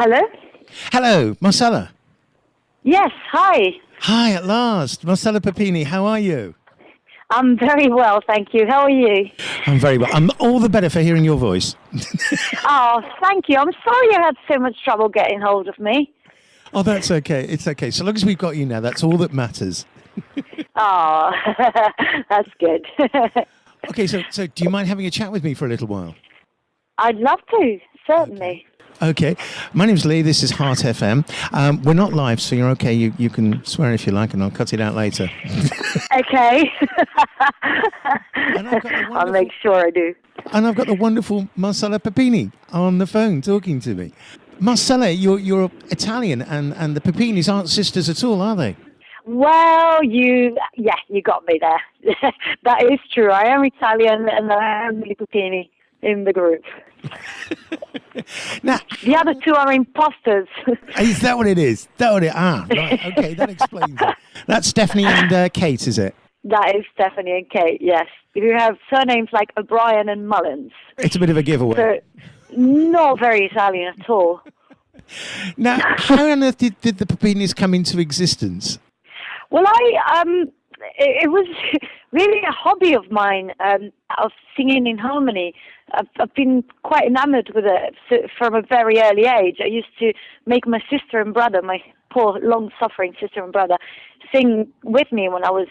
Hello? Hello, Marcella. Yes, hi. Hi, at last. Marcella Puppini, how are you? I'm very well, thank you. How are you? I'm very well. I'm all the better for hearing your voice. Oh, thank you. I'm sorry you had so much trouble getting hold of me. Oh, that's okay. It's okay. So long as we've got you now, that's all that matters. Oh, that's good. Okay, so do you mind having a chat with me for a little while? I'd love to, certainly. Okay. My name's Lee. This is Heartfm. We're not live, so you're okay. You can swear if you like, and I'll cut it out later. Okay. And I've got the I'll wonderful, make sure I do. and I've got the wonderful Marcella Puppini on the phone talking to me. Marcella, you're Italian, and the Puppinis aren't sisters at all, are they? Well, you got me there. That is true. I am Italian and I am the Puppini in the group. Now, The other two are imposters. is that what it is? Right. Okay, that explains it. That's Stephanie and Kate, is it? That is Stephanie and Kate, yes. You have surnames like O'Brien and Mullins. It's a bit of a giveaway. So, not very Italian at all. Now, how on earth did the Puppinis come into existence? Well, it was really a hobby of mine, of singing in harmony. I've been quite enamored with it from a very early age. I used to make my sister and brother, my poor long-suffering sister and brother, sing with me when I was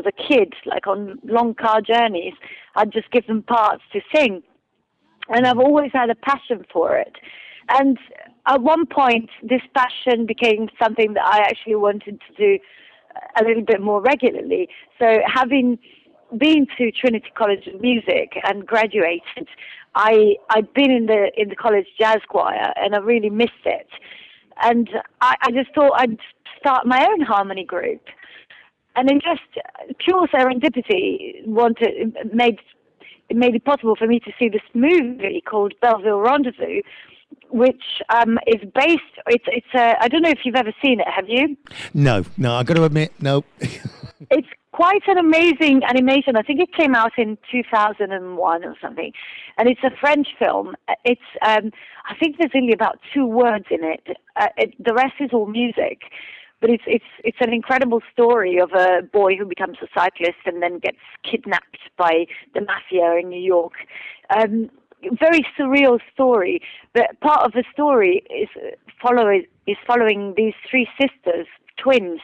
a kid, like on long car journeys. I'd just give them parts to sing, and I've always had a passion for it. And at one point, this passion became something that I actually wanted to do a little bit more regularly. So having been to Trinity College of Music and graduated, I'd been in the college jazz choir and I really missed it. And I just thought I'd start my own harmony group. And in just pure serendipity, it made it possible for me to see this movie called Belleville Rendezvous, which is based. It's I don't know if you've ever seen it. Have you? No, I got to admit, no. It's quite an amazing animation. I think it came out in 2001 or something, and it's a French film. It's I think there's only about 2 words in it. The rest is all music, but it's an incredible story of a boy who becomes a cyclist and then gets kidnapped by the mafia in New York. Very surreal story, but part of the story is following these 3 sisters, twins,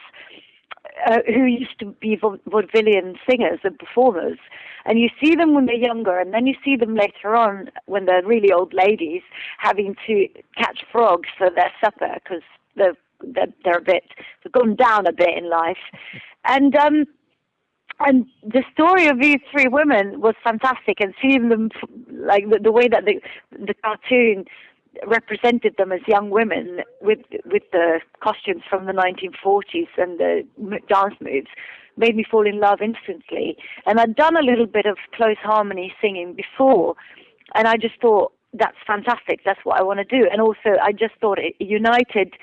who used to be vaudevillian singers and performers. And you see them when they're younger, and then you see them later on when they're really old ladies having to catch frogs for their supper because they've gone down a bit in life. And the story of these 3 women was fantastic, and seeing them, like the way that the cartoon represented them as young women with the costumes from the 1940s and the dance moves, made me fall in love instantly. And I'd done a little bit of close harmony singing before, and I just thought, that's fantastic, that's what I want to do. And also, I just thought it united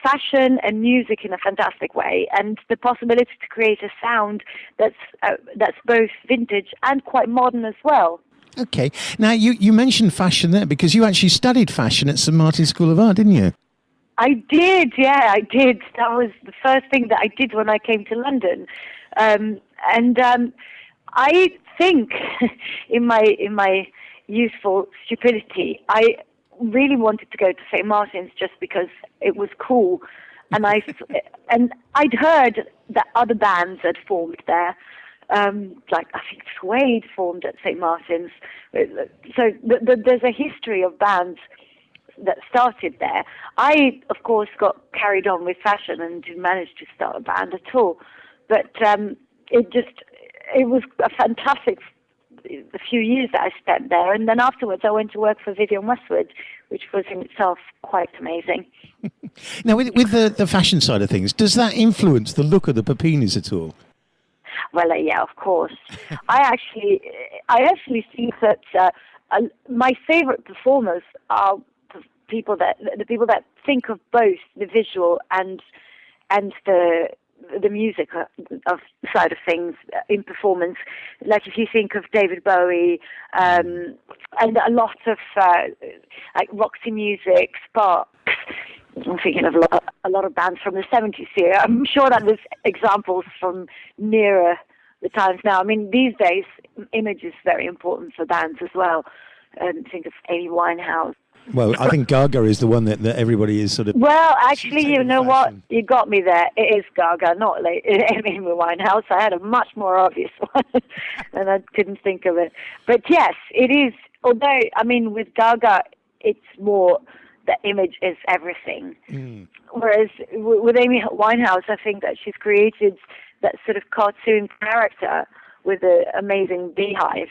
fashion and music in a fantastic way, and the possibility to create a sound that's both vintage and quite modern as well. Okay. Now, you mentioned fashion there because you actually studied fashion at St. Martin's School of Art, didn't you? I did, yeah, I did. That was the first thing that I did when I came to London. I think in my youthful stupidity, I really wanted to go to St. Martin's just because it was cool, and I'd heard that other bands had formed there, like I think Suede formed at St. Martin's. So there's a history of bands that started there. I, of course, got carried on with fashion and didn't manage to start a band at all, but it was a fantastic few years that I spent there, and then afterwards I went to work for Vivienne Westwood, which was in itself quite amazing. Now, with the fashion side of things, does that influence the look of the Puppinis at all? Well, yeah, of course. I actually think that my favorite performers are the people that think of both the visual and the the music of side of things in performance. Like if you think of David Bowie, and a lot of like Roxy Music, Sparks. I'm thinking of a lot of bands from the 70s here. I'm sure that there's examples from nearer the times now. I mean, these days, image is very important for bands as well. Think of Amy Winehouse. Well, I think Gaga is the one that everybody is sort of... Well, actually, you know what? You got me there. It is Gaga, not like Amy Winehouse. I had a much more obvious one, and I couldn't think of it. But yes, it is. Although, I mean, with Gaga, it's more the image is everything. Whereas with Amy Winehouse, I think that she's created that sort of cartoon character with an amazing beehive.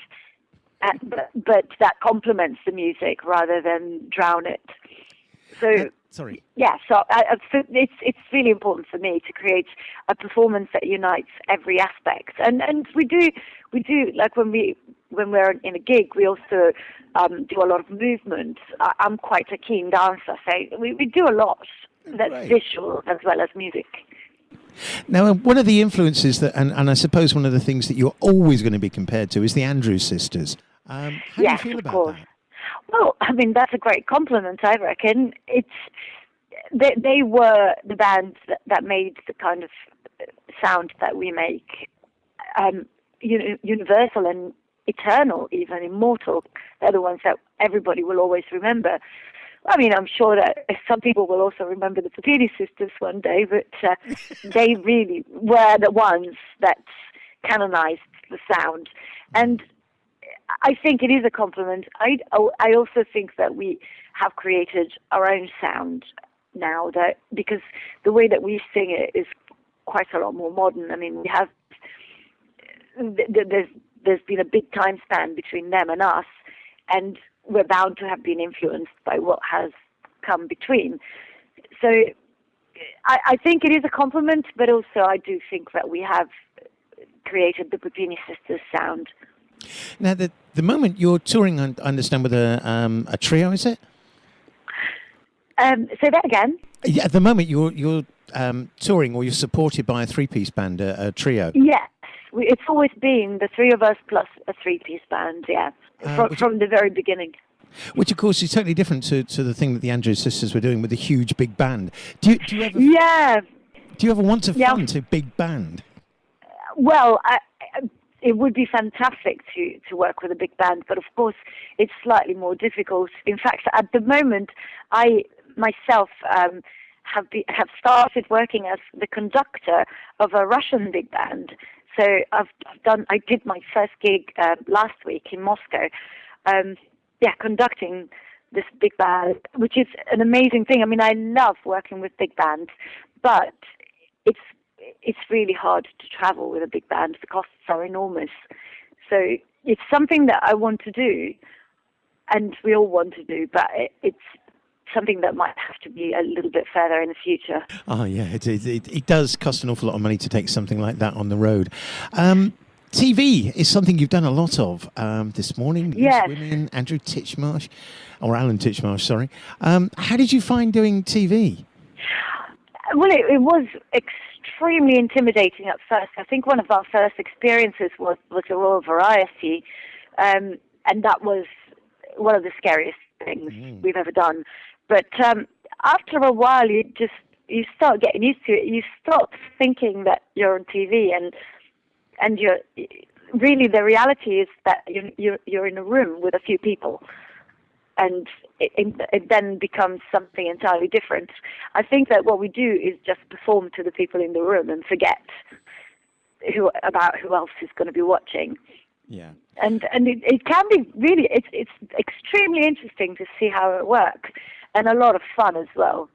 But that complements the music rather than drown it. So sorry. Yeah, so it's really important for me to create a performance that unites every aspect, and we do like when we're in a gig, we also do a lot of movement. I'm quite a keen dancer, so we do a lot that's visual as well as music. Now, one of the influences that, and I suppose one of the things that you're always going to be compared to is the Andrews Sisters. How do you feel about that? Well, I mean, that's a great compliment, I reckon. They were the band that made the kind of sound that we make universal and eternal, even immortal. They're the ones that everybody will always remember. I mean, I'm sure that some people will also remember the Puppini Sisters one day, but they really were the ones that canonized the sound. And I think it is a compliment. I also think that we have created our own sound now, that because the way that we sing it is quite a lot more modern. I mean, there's been a big time span between them and us, and we're bound to have been influenced by what has come between. So I think it is a compliment, but also I do think that we have created the Puppini Sisters sound. Now, the moment you're touring, I understand, with a trio, is it? Say that again. Yeah, at the moment you're touring, or you're supported by a three-piece band, a trio. Yes, it's always been the three of us plus a three-piece band. Yeah, from the very beginning. Which, of course, is totally different to the thing that the Andrews Sisters were doing with a huge big band. Do you ever? Yeah. Do you ever want to front a big band? Well, it would be fantastic to work with a big band, but of course it's slightly more difficult. In fact, at the moment, I myself have started working as the conductor of a Russian big band. So I did my first gig last week in Moscow, conducting this big band, which is an amazing thing. I mean, I love working with big bands, but it's really hard to travel with a big band. The costs are enormous. So it's something that I want to do, and we all want to do, but it's something that might have to be a little bit further in the future. Oh, yeah, it does cost an awful lot of money to take something like that on the road. TV is something you've done a lot of. This morning, yes. Women, Alan Titchmarsh, sorry. How did you find doing TV? Well, it was extremely intimidating at first. I think one of our first experiences was a Royal Variety, and that was one of the scariest things we've ever done. But after a while, you start getting used to it. You stop thinking that you're on TV, and you're really, the reality is that you're in a room with a few people, and it then becomes something entirely different. I think that what we do is just perform to the people in the room and forget about who else is going to be watching. Yeah. And it can be really, it's extremely interesting to see how it works, and a lot of fun as well.